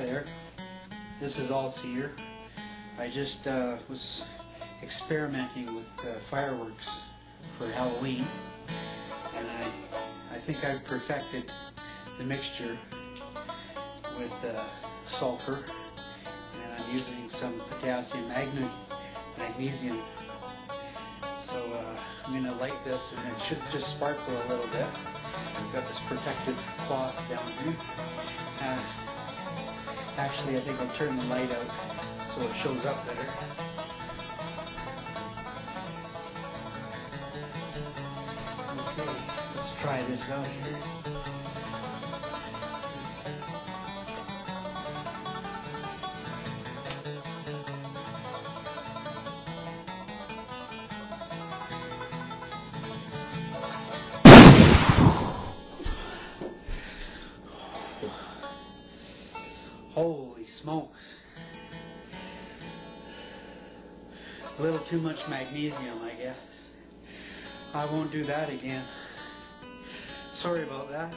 there, this is all cedar. I just was experimenting with fireworks for Halloween, and I think I've perfected the mixture with sulfur, and I'm using some potassium magnesium. So I'm going to light this, and it should just sparkle a little bit. I've got this protective cloth down here. Actually, I think I'll turn the light out so it shows up better. Okay, let's try this out here. Holy smokes. A little too much magnesium, I guess. I won't do that again. Sorry about that.